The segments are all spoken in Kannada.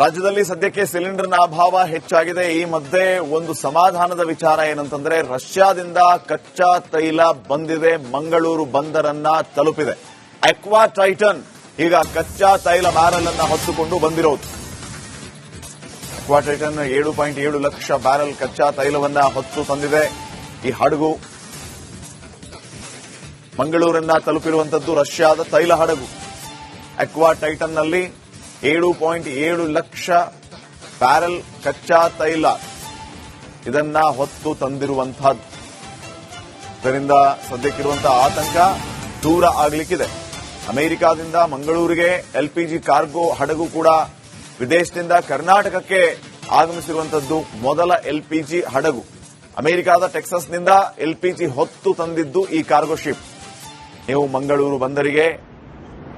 ರಾಜ್ಯದಲ್ಲಿ ಸದ್ಯಕ್ಕೆ ಸಿಲಿಂಡರ್ನ ಅಭಾವ ಹೆಚ್ಚಾಗಿದೆ. ಈ ಮಧ್ಯೆ ಒಂದು ಸಮಾಧಾನದ ವಿಚಾರ ಏನಂತಂದ್ರೆ ರಷ್ಯಾದಿಂದ ಕಚ್ಚಾ ತೈಲ ಬಂದಿದೆ, ಮಂಗಳೂರು ಬಂದರನ್ನ ತಲುಪಿದೆ. ಅಕ್ವಾ ಟೈಟನ್ ಈಗ ಕಚ್ಚಾ ತೈಲ ಬ್ಯಾರಲ್ ಅನ್ನ ಹೊತ್ತುಕೊಂಡು ಬಂದಿರೋದು. ಅಕ್ವಾ ಟೈಟನ್ 7.7 ಲಕ್ಷ ಬ್ಯಾರಲ್ ಕಚ್ಚಾ ತೈಲವನ್ನ ಹೊತ್ತು ತಂದಿದೆ. ಈ ಹಡಗು ಮಂಗಳೂರನ್ನ ತಲುಪಿರುವಂತದ್ದು ರಷ್ಯಾದ ತೈಲ ಹಡಗು. ಅಕ್ವಾ ಟೈಟನ್ನಲ್ಲಿ 7.7 ಲಕ್ಷ ಬ್ಯಾರಲ್ ಕಚ್ಚಾ ತೈಲ ಇದನ್ನ ಹೊತ್ತು ತಂದಿರುವಂತಹದ್ದು. ಇದರಿಂದ ಸದ್ಯಕ್ಕಿರುವಂತಹ ಆತಂಕ ದೂರ ಆಗಲಿಕ್ಕಿದೆ. ಅಮೆರಿಕಾದಿಂದ ಮಂಗಳೂರಿಗೆ ಎಲ್ಪಿಜಿ ಕಾರ್ಗೋ ಹಡಗು ಕೂಡ ವಿದೇಶದಿಂದ ಕರ್ನಾಟಕಕ್ಕೆ ಆಗಮಿಸಿರುವಂತದ್ದು ಮೊದಲ ಎಲ್ಪಿಜಿ ಹಡಗು. ಅಮೆರಿಕಾದ ಟೆಕ್ಸಸ್ನಿಂದ ಎಲ್ಪಿಜಿ ಹೊತ್ತು ತಂದಿದ್ದು ಈ ಕಾರ್ಗೋ ಶಿಪ್. ನೀವು ಮಂಗಳೂರು ಬಂದರಿಗೆ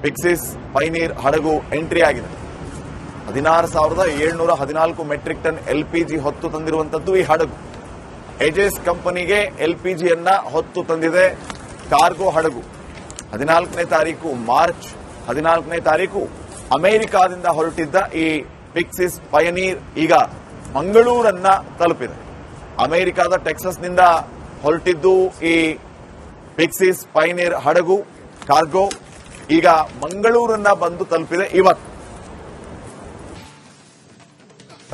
ಪಿಕ್ಸಿಸ್ ಪೈನೀರ್ ಹಡಗು ಎಂಟ್ರಿ ಆಗಿದೆ. 16,714 ಮೆಟ್ರಿಕ್ ಟನ್ ಎಲ್ಪಿಜಿ ಹೊತ್ತು ತಂದಿರುವಂತದ್ದು ಈ ಹಡಗು. ಏಜೆಸ್ ಕಂಪನಿಗೆ ಎಲ್ಪಿಜಿಯನ್ನ ಹೊತ್ತು ತಂದಿದೆ ಕಾರ್ಗೋ ಹಡಗು. 14ನೇ ತಾರೀಕು ಮಾರ್ಚ್ 14ನೇ ತಾರೀಕು ಅಮೆರಿಕಾದಿಂದ ಹೊರಟಿದ್ದ ಈ ಪಿಕ್ಸಿಸ್ ಪಯನೀರ್ ಈಗ ಮಂಗಳೂರನ್ನ ತಲುಪಿದೆ. ಅಮೆರಿಕಾದ ಟೆಕ್ಸಸ್ನಿಂದ ಹೊರಟಿದ್ದು ಈ ಪಿಕ್ಸಿಸ್ ಪೈನೀರ್ ಹಡಗು ಕಾರ್ಗೋ ಈಗ ಮಂಗಳೂರನ್ನ ಬಂದು ತಲುಪಿದೆ ಇವತ್ತು.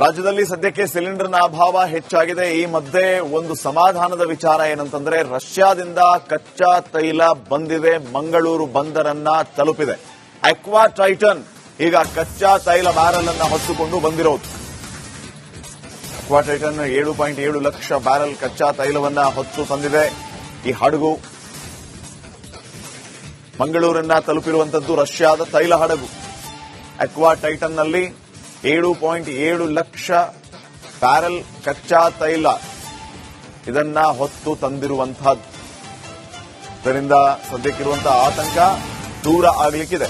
ರಾಜ್ಯದಲ್ಲಿ ಸದ್ಯಕ್ಕೆ ಸಿಲಿಂಡರ್ನ ಅಭಾವ ಹೆಚ್ಚಾಗಿದೆ. ಈ ಮಧ್ಯೆ ಒಂದು ಸಮಾಧಾನದ ವಿಚಾರ ಏನಂತಂದ್ರೆ ರಷ್ಯಾದಿಂದ ಕಚ್ಚಾ ತೈಲ ಬಂದಿದೆ, ಮಂಗಳೂರು ಬಂದರನ್ನ ತಲುಪಿದೆ. ಅಕ್ವಾ ಟೈಟನ್ ಈಗ ಕಚ್ಚಾ ತೈಲ ಬ್ಯಾರಲ್ ಅನ್ನ ಹೊತ್ತುಕೊಂಡು ಬಂದಿರೋದು. ಅಕ್ವಾ ಟೈಟನ್ 7.7 ಲಕ್ಷ ಬ್ಯಾರಲ್ ಕಚ್ಚಾ ತೈಲವನ್ನ ಹೊತ್ತು ತಂದಿದೆ. ಈ ಹಡಗು ಮಂಗಳೂರನ್ನ ತಲುಪಿರುವಂತದ್ದು ರಷ್ಯಾದ ತೈಲ ಹಡಗು. ಅಕ್ವಾ ಟೈಟನ್ನಲ್ಲಿ 7.7 ಲಕ್ಷ ಬ್ಯಾರಲ್ ಕಚ್ಚಾ ತೈಲ ಇದನ್ನ ಹೊತ್ತು ತಂದಿರುವಂತಹದ್ದು. ಇದರಿಂದ ಸದ್ಯಕ್ಕಿರುವಂತಹ ಆತಂಕ ದೂರ ಆಗಲಿಕ್ಕಿದೆ.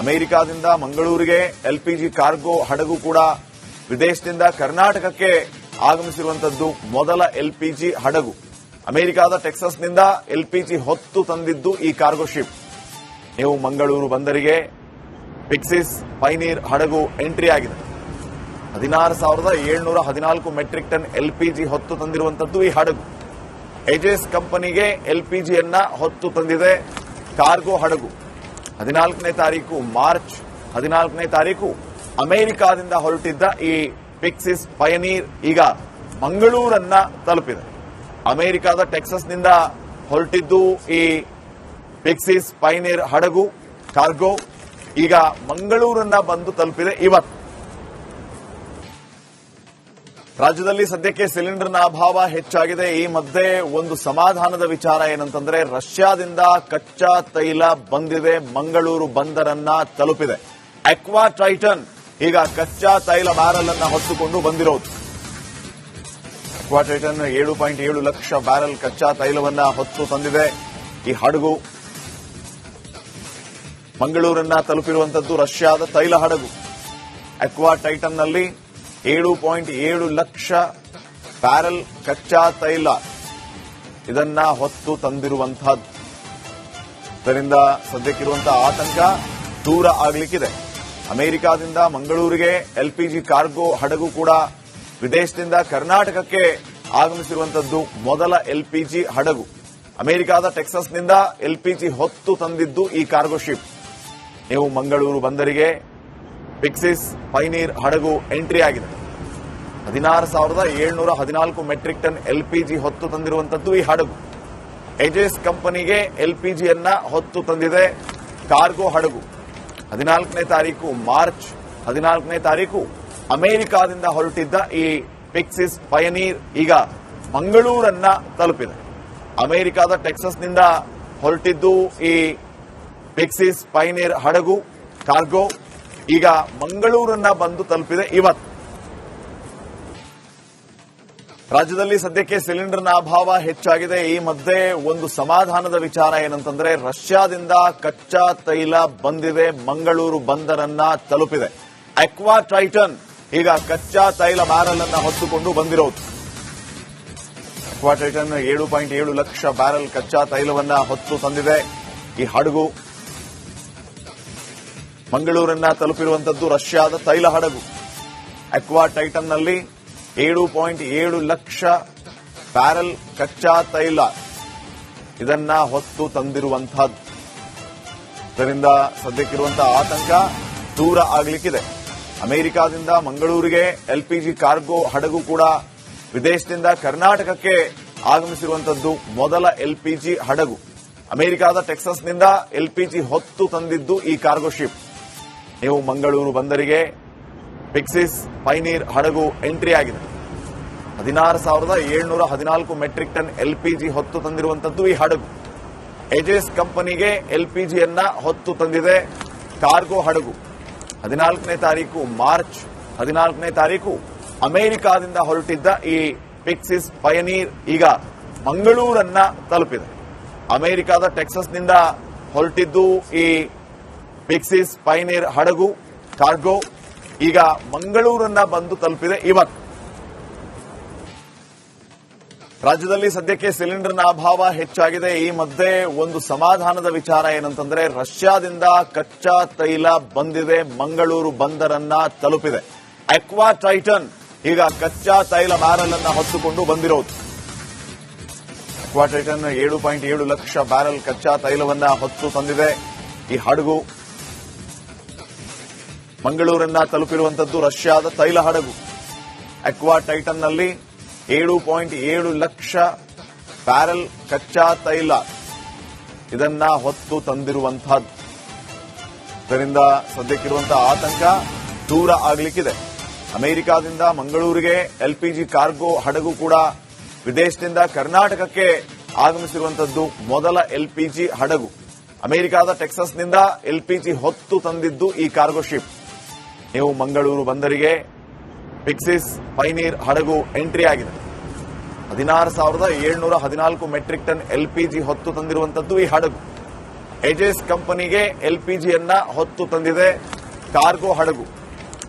ಅಮೆರಿಕಾದಿಂದ ಮಂಗಳೂರಿಗೆ ಎಲ್ಪಿಜಿ ಕಾರ್ಗೋ ಹಡಗು ಕೂಡ ವಿದೇಶದಿಂದ ಕರ್ನಾಟಕಕ್ಕೆ ಆಗಮಿಸಿರುವಂತದ್ದು ಮೊದಲ ಎಲ್ಪಿಜಿ ಹಡಗು. ಅಮೆರಿಕಾದ ಟೆಕ್ಸಸ್ನಿಂದ ಎಲ್ಪಿಜಿ ಹೊತ್ತು ತಂದಿದ್ದು ಈ ಕಾರ್ಗೋ ಶಿಪ್. ನೀವು ಮಂಗಳೂರು ಬಂದರಿಗೆ ಪಿಕ್ಸಿಸ್ ಪೈನೀರ್ ಹಡಗು ಎಂಟ್ರಿ ಆಗಿದೆ. 16,714 ಮೆಟ್ರಿಕ್ ಟನ್ ಎಲ್ಪಿಜಿ ಹೊತ್ತು ತಂದಿರುವಂತದ್ದು ಈ ಹಡಗು. ಏಜೆಸ್ ಕಂಪನಿಗೆ ಎಲ್ಪಿಜಿಯನ್ನ ಹೊತ್ತು ತಂದಿದೆ ಕಾರ್ಗೋ ಹಡಗು. 14ನೇ ತಾರೀಕು ಮಾರ್ಚ್ 14ನೇ ತಾರೀಕು ಅಮೆರಿಕಾದಿಂದ ಹೊರಟಿದ್ದ ಈ ಪಿಕ್ಸಿಸ್ ಪಯನೀರ್ ಈಗ ಮಂಗಳೂರನ್ನ ತಲುಪಿದೆ. ಅಮೆರಿಕಾದ ಟೆಕ್ಸಸ್ನಿಂದ ಹೊರಟಿದ್ದು ಈ ಪಿಕ್ಸಿಸ್ ಪೈನೀರ್ ಹಡಗು ಕಾರ್ಗೋ ಈಗ ಮಂಗಳೂರನ್ನ ಬಂದು ತಲುಪಿದೆ ಇವತ್ತು. ರಾಜ್ಯದಲ್ಲಿ ಸದ್ಯಕ್ಕೆ ಸಿಲಿಂಡರ್ನ ಅಭಾವ ಹೆಚ್ಚಾಗಿದೆ. ಈ ಮಧ್ಯೆ ಒಂದು ಸಮಾಧಾನದ ವಿಚಾರ ಏನಂತಂದ್ರೆ ರಷ್ಯಾದಿಂದ ಕಚ್ಚಾ ತೈಲ ಬಂದಿದೆ, ಮಂಗಳೂರು ಬಂದರನ್ನ ತಲುಪಿದೆ. ಅಕ್ವಾ ಟೈಟನ್ ಈಗ ಕಚ್ಚಾ ತೈಲ ಬ್ಯಾರಲ್ ಅನ್ನ ಹೊತ್ತುಕೊಂಡು ಬಂದಿರೋದು. ಅಕ್ವಾ ಟೈಟನ್ 7.7 ಲಕ್ಷ ಬ್ಯಾರಲ್ ಕಚ್ಚಾ ತೈಲವನ್ನ ಹೊತ್ತು ತಂದಿದೆ. ಈ ಹಡಗು ಮಂಗಳೂರನ್ನ ತಲುಪಿರುವಂತದ್ದು ರಷ್ಯಾದ ತೈಲ ಹಡಗು. ಅಕ್ವಾ ಟೈಟನ್ನಲ್ಲಿ 7.7 ಲಕ್ಷ ಬ್ಯಾರಲ್ ಕಚ್ಚಾ ತೈಲ ಇದನ್ನ ಹೊತ್ತು ತಂದಿರುವಂತಹದ್ದು. ಇದರಿಂದ ಸದ್ಯಕ್ಕಿರುವಂತಹ ಆತಂಕ ದೂರ ಆಗಲಿಕ್ಕಿದೆ. ಅಮೆರಿಕಾದಿಂದ ಮಂಗಳೂರಿಗೆ ಎಲ್ಪಿಜಿ ಕಾರ್ಗೋ ಹಡಗು ಕೂಡ ವಿದೇಶದಿಂದ ಕರ್ನಾಟಕಕ್ಕೆ ಆಗಮಿಸಿರುವಂತದ್ದು ಮೊದಲ ಎಲ್ಪಿಜಿ ಹಡಗು. ಅಮೆರಿಕಾದ ಟೆಕ್ಸಸ್ನಿಂದ ಎಲ್ಪಿಜಿ ಹೊತ್ತು ತಂದಿದ್ದು ಈ ಕಾರ್ಗೋ ಶಿಪ್. ನೀವು ಮಂಗಳೂರು ಬಂದರಿಗೆ ಪಿಕ್ಸಿಸ್ ಪೈನೀರ್ ಹಡಗು ಎಂಟ್ರಿ ಆಗಿದೆ. 16,714 ಮೆಟ್ರಿಕ್ ಟನ್ ಎಲ್ಪಿಜಿ ಹೊತ್ತು ತಂದಿರುವಂತದ್ದು ಈ ಹಡಗು. ಏಜೆಸ್ ಕಂಪನಿಗೆ ಎಲ್ಪಿಜಿಯನ್ನ ಹೊತ್ತು ತಂದಿದೆ ಕಾರ್ಗೋ ಹಡಗು. 14ನೇ ತಾರೀಕು ಮಾರ್ಚ್ 14ನೇ ತಾರೀಕು ಅಮೆರಿಕಾದಿಂದ ಹೊರಟಿದ್ದ ಈ ಪಿಕ್ಸಿಸ್ ಪಯನೀರ್ ಈಗ ಮಂಗಳೂರನ್ನ ತಲುಪಿದೆ. ಅಮೆರಿಕಾದ ಟೆಕ್ಸಸ್ನಿಂದ ಹೊರಟಿದ್ದು ಈ ಪಿಕ್ಸಿಸ್ ಪೈನೀರ್ ಹಡಗು ಕಾರ್ಗೋ ಈಗ ಮಂಗಳೂರನ್ನ ಬಂದು ತಲುಪಿದೆ ಇವತ್ತು. ರಾಜ್ಯದಲ್ಲಿ ಸದ್ಯಕ್ಕೆ ಸಿಲಿಂಡರ್ನ ಅಭಾವ ಹೆಚ್ಚಾಗಿದೆ. ಈ ಮಧ್ಯೆ ಒಂದು ಸಮಾಧಾನದ ವಿಚಾರ ಏನಂತಂದ್ರೆ ರಷ್ಯಾದಿಂದ ಕಚ್ಚಾ ತೈಲ ಬಂದಿದೆ, ಮಂಗಳೂರು ಬಂದರನ್ನ ತಲುಪಿದೆ. ಅಕ್ವಾ ಟೈಟನ್ ಈಗ ಕಚ್ಚಾ ತೈಲ ಬ್ಯಾರಲ್ ಅನ್ನ ಹೊತ್ತುಕೊಂಡು ಬಂದಿರೋದು. ಅಕ್ವಾ ಟೈಟನ್ 7.7 ಲಕ್ಷ ಬ್ಯಾರಲ್ ಕಚ್ಚಾ ತೈಲವನ್ನ ಹೊತ್ತು ತಂದಿದೆ. ಈ ಹಡಗು ಮಂಗಳೂರನ್ನ ತಲುಪಿರುವಂತದ್ದು ರಷ್ಯಾದ ತೈಲ ಹಡಗು. ಅಕ್ವಾ ಟೈಟನ್ನಲ್ಲಿ 7.7 ಲಕ್ಷ ಬ್ಯಾರೆಲ್ ಕಚ್ಚಾ ತೈಲ ಇದನ್ನ ಹೊತ್ತು ತಂದಿರುವಂತಹದ್ದು. ಇದರಿಂದ ಸದ್ಯಕ್ಕಿರುವಂತಹ ಆತಂಕ ದೂರ ಆಗಲಿಕ್ಕಿದೆ. ಅಮೆರಿಕಾದಿಂದ ಮಂಗಳೂರಿಗೆ ಎಲ್ಪಿಜಿ ಕಾರ್ಗೋ ಹಡಗು ಕೂಡ ವಿದೇಶದಿಂದ ಕರ್ನಾಟಕಕ್ಕೆ ಆಗಮಿಸಿರುವಂತದ್ದು ಮೊದಲ ಎಲ್ಪಿಜಿ ಹಡಗು. ಅಮೆರಿಕಾದ ಟೆಕ್ಸಸ್ನಿಂದ ಎಲ್ಪಿಜಿ ಹೊತ್ತು ತಂದಿದ್ದು ಈ ಕಾರ್ಗೋ ಶಿಪ್. ನೀವು ಮಂಗಳೂರು ಬಂದರಿಗೆ ಪಿಕ್ಸಿಸ್ ಪೈನೀರ್ ಹಡಗು ಎಂಟ್ರಿ ಆಗಿದೆ. 16,714 ಮೆಟ್ರಿಕ್ ಟನ್ ಎಲ್ಪಿಜಿ ಹೊತ್ತು ತಂದಿರುವಂತದ್ದು ಈ ಹಡಗು. ಏಜೆಸ್ ಕಂಪನಿಗೆ ಎಲ್ಪಿಜಿಯನ್ನ ಹೊತ್ತು ತಂದಿದೆ ಕಾರ್ಗೋ ಹಡಗು. 14ನೇ ತಾರೀಕು ಮಾರ್ಚ್ 14ನೇ ತಾರೀಕು ಅಮೆರಿಕಾದಿಂದ ಹೊರಟಿದ್ದ ಈ ಪಿಕ್ಸಿಸ್ ಪಯನೀರ್ ಈಗ ಮಂಗಳೂರನ್ನ ತಲುಪಿದೆ. ಅಮೆರಿಕಾದ ಟೆಕ್ಸಸ್ನಿಂದ ಹೊರಟಿದ್ದು ಈ ಪಿಕ್ಸಿಸ್ ಪೈನೀರ್ ಹಡಗು ಕಾರ್ಗೋ ಈಗ ಮಂಗಳೂರನ್ನ ಬಂದು ತಲುಪಿದೆ. ಇವತ್ತು ರಾಜ್ಯದಲ್ಲಿ ಸದ್ಯಕ್ಕೆ ಸಿಲಿಂಡರ್ನ ಅಭಾವ ಹೆಚ್ಚಾಗಿದೆ. ಈ ಮಧ್ಯೆ ಒಂದು ಸಮಾಧಾನದ ವಿಚಾರ ಏನಂತಂದ್ರೆ ರಷ್ಯಾದಿಂದ ಕಚ್ಚಾ ತೈಲ ಬಂದಿದೆ, ಮಂಗಳೂರು ಬಂದರನ್ನ ತಲುಪಿದೆ. ಅಕ್ವಾ ಟೈಟನ್ ಈಗ ಕಚ್ಚಾ ತೈಲ ಬ್ಯಾರಲ್ ಅನ್ನ ಹೊತ್ತುಕೊಂಡು ಬಂದಿರೋದು. ಅಕ್ವಾ ಟೈಟನ್ 7.7 ಲಕ್ಷ ಬ್ಯಾರಲ್ ಕಚ್ಚಾ ತೈಲವನ್ನ ಹೊತ್ತು ತಂದಿದೆ. ಈ ಹಡಗು ಮಂಗಳೂರನ್ನ ತಲುಪಿರುವಂತದ್ದು ರಷ್ಯಾದ ತೈಲ ಹಡಗು. ಅಕ್ವಾ ಟೈಟನ್ನಲ್ಲಿ 7.7 ಲಕ್ಷ ಬ್ಯಾರಲ್ ಕಚ್ಚಾ ತೈಲ ಇದನ್ನ ಹೊತ್ತು ತಂದಿರುವಂತಹದ್ದು. ಇದರಿಂದ ಸದ್ಯಕ್ಕಿರುವಂತಹ ಆತಂಕ ದೂರ ಆಗಲಿಕ್ಕಿದೆ. ಅಮೆರಿಕಾದಿಂದ ಮಂಗಳೂರಿಗೆ ಎಲ್ಪಿಜಿ ಕಾರ್ಗೋ ಹಡಗು ಕೂಡ ವಿದೇಶದಿಂದ ಕರ್ನಾಟಕಕ್ಕೆ ಆಗಮಿಸಿರುವಂತದ್ದು ಮೊದಲ ಎಲ್ಪಿಜಿ ಹಡಗು. ಅಮೆರಿಕಾದ ಟೆಕ್ಸಸ್ನಿಂದ ಎಲ್ಪಿಜಿ ಹೊತ್ತು ತಂದಿದ್ದು ಈ ಕಾರ್ಗೋ ಶಿಪ್. ನೀವು ಮಂಗಳೂರು ಬಂದರಿಗೆ ಪಿಕ್ಸಿಸ್ ಪೈನೀರ್ ಹಡಗು ಎಂಟ್ರಿ ಆಗಿದೆ. 16,714 ಮೆಟ್ರಿಕ್ ಟನ್ ಎಲ್ಪಿಜಿ ಹೊತ್ತು ತಂದಿರುವಂತದ್ದು ಈ ಹಡಗು. ಏಜೆಸ್ ಕಂಪನಿಗೆ ಎಲ್ಪಿಜಿಯನ್ನ ಹೊತ್ತು ತಂದಿದೆ ಕಾರ್ಗೋ ಹಡಗು.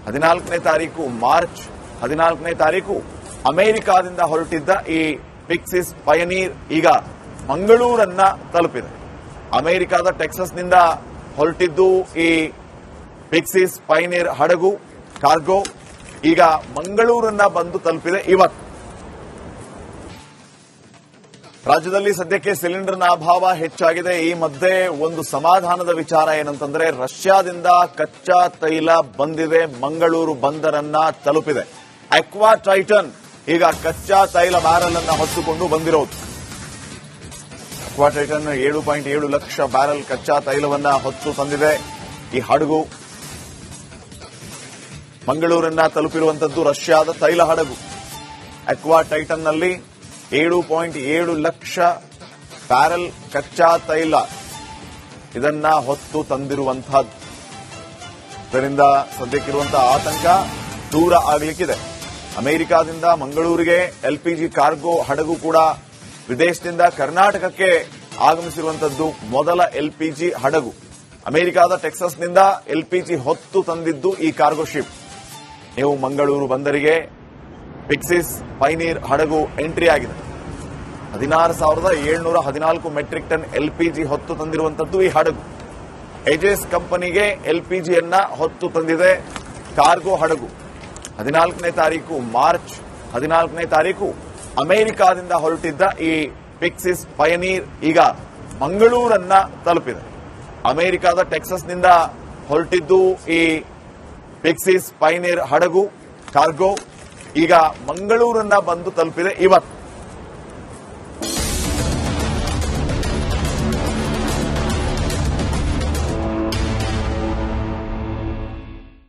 14ನೇ ತಾರೀಕು ಮಾರ್ಚ್ 14ನೇ ತಾರೀಕು ಅಮೆರಿಕಾದಿಂದ ಹೊರಟಿದ್ದ ಈ ಪಿಕ್ಸಿಸ್ ಪಯನೀರ್ ಈಗ ಮಂಗಳೂರನ್ನ ತಲುಪಿದೆ. ಅಮೆರಿಕಾದ ಟೆಕ್ಸಸ್ನಿಂದ ಹೊರಟಿದ್ದು ಈ ಪಿಕ್ಸಿಸ್ ಪೈನೀರ್ ಹಡಗು ಕಾರ್ಗೋ ಈಗ ಮಂಗಳೂರನ್ನ ಬಂದು ತಲುಪಿದೆ. ಇವತ್ತು ರಾಜ್ಯದಲ್ಲಿ ಸದ್ಯಕ್ಕೆ ಸಿಲಿಂಡರ್ನ ಅಭಾವ ಹೆಚ್ಚಾಗಿದೆ. ಈ ಮಧ್ಯೆ ಒಂದು ಸಮಾಧಾನದ ವಿಚಾರ ಏನಂತಂದ್ರೆ ರಷ್ಯಾದಿಂದ ಕಚ್ಚಾ ತೈಲ ಬಂದಿದೆ, ಮಂಗಳೂರು ಬಂದರನ್ನ ತಲುಪಿದೆ. ಅಕ್ವಾ ಟೈಟನ್ ಈಗ ಕಚ್ಚಾ ತೈಲ ಬ್ಯಾರಲ್ ಅನ್ನ ಹೊತ್ತುಕೊಂಡು ಬಂದಿರೋದು. ಅಕ್ವಾ ಟೈಟನ್ 7.7 ಲಕ್ಷ ಬ್ಯಾರಲ್ ಕಚ್ಚಾ ತೈಲವನ್ನ ಹೊತ್ತು ತಂದಿದೆ. ಈ ಹಡಗು ಮಂಗಳೂರನ್ನ ತಲುಪಿರುವಂತದ್ದು ರಷ್ಯಾದ ತೈಲ ಹಡಗು. ಅಕ್ವಾ ಟೈಟನ್ನಲ್ಲಿ 7.7 ಲಕ್ಷ ಬ್ಯಾರಲ್ ಕಚ್ಚಾ ತೈಲ ಇದನ್ನ ಹೊತ್ತು ತಂದಿರುವಂತಹದ್ದು. ಇದರಿಂದ ಸದ್ಯಕ್ಕಿರುವಂತಹ ಆತಂಕ ದೂರ ಆಗಲಿಕ್ಕಿದೆ. ಅಮೆರಿಕಾದಿಂದ ಮಂಗಳೂರಿಗೆ ಎಲ್ಪಿಜಿ ಕಾರ್ಗೋ ಹಡಗು ಕೂಡ ವಿದೇಶದಿಂದ ಕರ್ನಾಟಕಕ್ಕೆ ಆಗಮಿಸಿರುವಂತದ್ದು ಮೊದಲ ಎಲ್ಪಿಜಿ ಹಡಗು. ಅಮೆರಿಕಾದ ಟೆಕ್ಸಸ್ನಿಂದ ಎಲ್ಪಿಜಿ ಹೊತ್ತು ತಂದಿದ್ದು ಈ ಕಾರ್ಗೋ ಶಿಪ್. ನೀವು ಮಂಗಳೂರು ಬಂದರಿಗೆ ಪಿಕ್ಸಿಸ್ ಪೈನೀರ್ ಹಡಗು ಎಂಟ್ರಿ ಆಗಿದೆ. 16,714 ಮೆಟ್ರಿಕ್ ಟನ್ ಎಲ್ಪಿಜಿ ಹೊತ್ತು ತಂದಿರುವಂತದ್ದು ಈ ಹಡಗು. ಏಜೆಸ್ ಕಂಪನಿಗೆ ಎಲ್ಪಿಜಿಯನ್ನ ಹೊತ್ತು ತಂದಿದೆ ಕಾರ್ಗೋ ಹಡಗು. 14ನೇ ತಾರೀಕು ಮಾರ್ಚ್ 14ನೇ ತಾರೀಕು ಅಮೆರಿಕಾದಿಂದ ಹೊರಟಿದ್ದ ಈ ಪಿಕ್ಸಿಸ್ ಪಯನೀರ್ ಈಗ ಮಂಗಳೂರನ್ನ ತಲುಪಿದೆ. ಅಮೆರಿಕಾದ ಟೆಕ್ಸಸ್ನಿಂದ ಹೊರಟಿದ್ದು ಈ ಪಿಕ್ಸಿಸ್ ಪೈನೀರ್ ಹಡಗು ಕಾರ್ಗೋ ಈಗ ಮಂಗಳೂರನ್ನ ಬಂದು ತಲುಪಿದೆ. ಇವತ್ತು